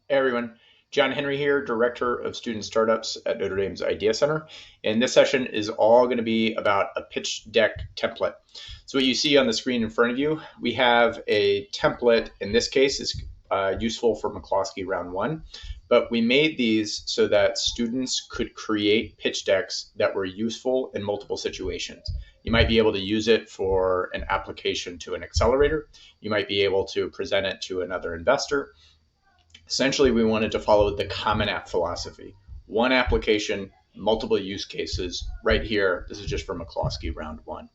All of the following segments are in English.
Hey everyone, John Henry here, Director of Student Startups at Notre Dame's Idea Center. And this session is all going to be about a pitch deck template. So what you see on the screen in front of you, we have a template. In this case, is useful for McCloskey round one, but we made these so that students could create pitch decks that were useful in multiple situations. You might be able to use it for an application to an accelerator. You might be able to present it to another investor. Essentially, we wanted to follow the Common App philosophy. One application, multiple use cases. Right here, this is just for McCloskey round one.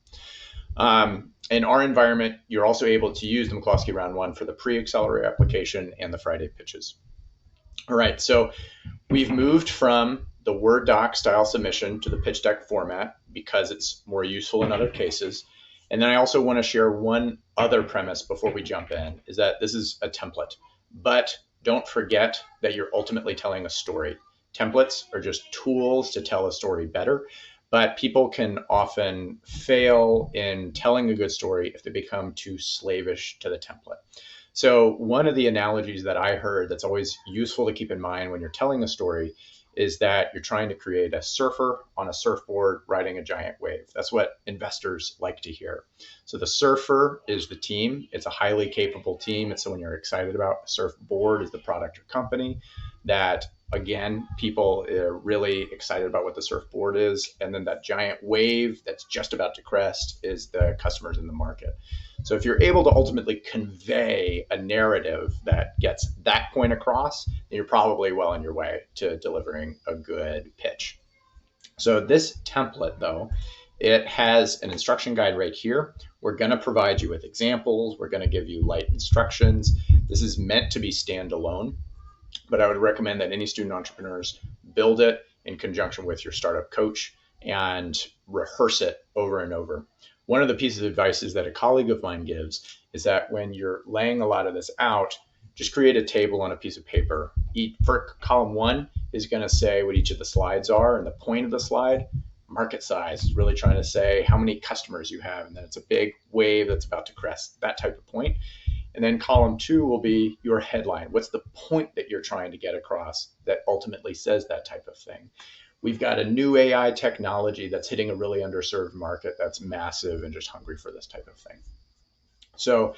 In our environment, you're also able to use the McCloskey round one for the pre-accelerator application and the Friday pitches. All right, so we've moved from the Word doc style submission to the pitch deck format because it's more useful in other cases. And then I also want to share one other premise before we jump in, is that this is a template, but don't forget that you're ultimately telling a story. Templates are just tools to tell a story better, but people can often fail in telling a good story if they become too slavish to the template. So one of the analogies that I heard that's always useful to keep in mind when you're telling a story is that you're trying to create a surfer on a surfboard riding a giant wave. That's what investors like to hear. So the surfer is the team. It's a highly capable team. It's someone you're excited about. A surfboard is the product or company that, again, people are really excited about what the surfboard is. And then that giant wave that's just about to crest is the customers in the market. So if you're able to ultimately convey a narrative that gets that point across, then you're probably well on your way to delivering a good pitch. So this template, though, it has an instruction guide right here. We're going to provide you with examples. We're going to give you light instructions. This is meant to be standalone, but I would recommend that any student entrepreneurs build it in conjunction with your startup coach and rehearse it over and over. One of the pieces of advice is that a colleague of mine gives is that when you're laying a lot of this out, just create a table on a piece of paper. For column one is going to say what each of the slides are, and the point of the slide, market size, is really trying to say how many customers you have, and then it's a big wave that's about to crest, that type of point. And then column two will be your headline. What's the point that you're trying to get across that ultimately says that type of thing? We've got a new AI technology that's hitting a really underserved market that's massive and just hungry for this type of thing. So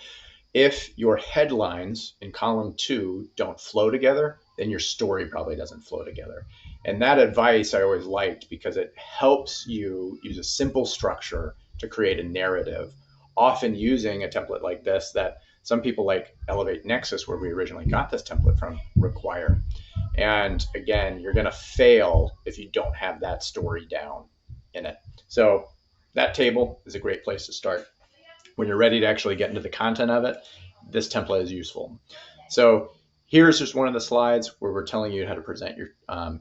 if your headlines in column two don't flow together, then your story probably doesn't flow together. And that advice I always liked because it helps you use a simple structure to create a narrative, often using a template like this that some people like Elevate Nexus, where we originally got this template from, require. And again, you're going to fail if you don't have that story down in it. So that table is a great place to start. When you're ready to actually get into the content of it, this template is useful. So here's just one of the slides where we're telling you how to present your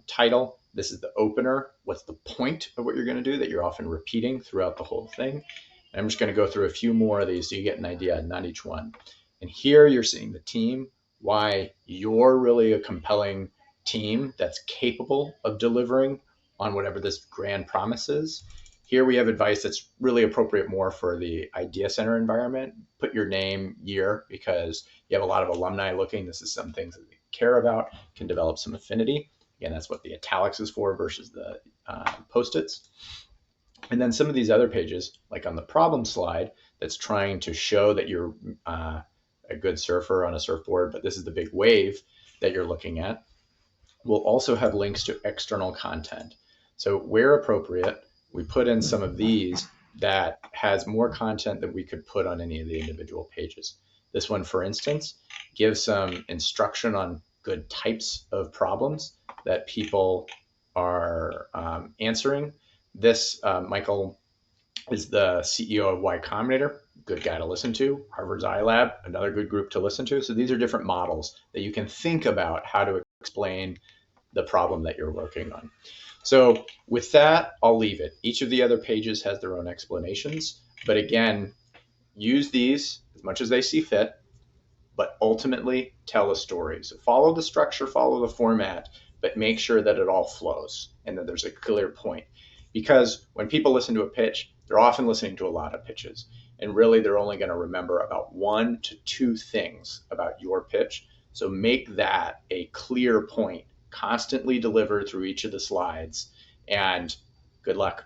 title. This is the opener. What's the point of what you're going to do that you're often repeating throughout the whole thing? And I'm just going to go through a few more of these so you get an idea, not each one. And here you're seeing the team, why you're really a compelling team that's capable of delivering on whatever this grand promise is. Here we have advice that's really appropriate more for the Idea Center environment. Put your name, year, because you have a lot of alumni looking. This is some things that they care about, can develop some affinity. Again, that's what the italics is for versus the Post-its. And then some of these other pages, like on the problem slide, that's trying to show that you're a good surfer on a surfboard, but this is the big wave that you're looking at. We'll also have links to external content. So where appropriate, we put in some of these that has more content than we could put on any of the individual pages. This one, for instance, gives some instruction on good types of problems that people are answering. This, Michael is the CEO of Y Combinator, good guy to listen to. Harvard's iLab, another good group to listen to. So these are different models that you can think about how to explain the problem that you're working on. So with that, I'll leave it. Each of the other pages has their own explanations, but again, use these as much as they see fit, but ultimately tell a story. So follow the structure, follow the format, but make sure that it all flows and that there's a clear point. Because when people listen to a pitch, they're often listening to a lot of pitches. And really, they're only going to remember about 1 to 2 things about your pitch. So make that a clear point, constantly deliver through each of the slides, and good luck.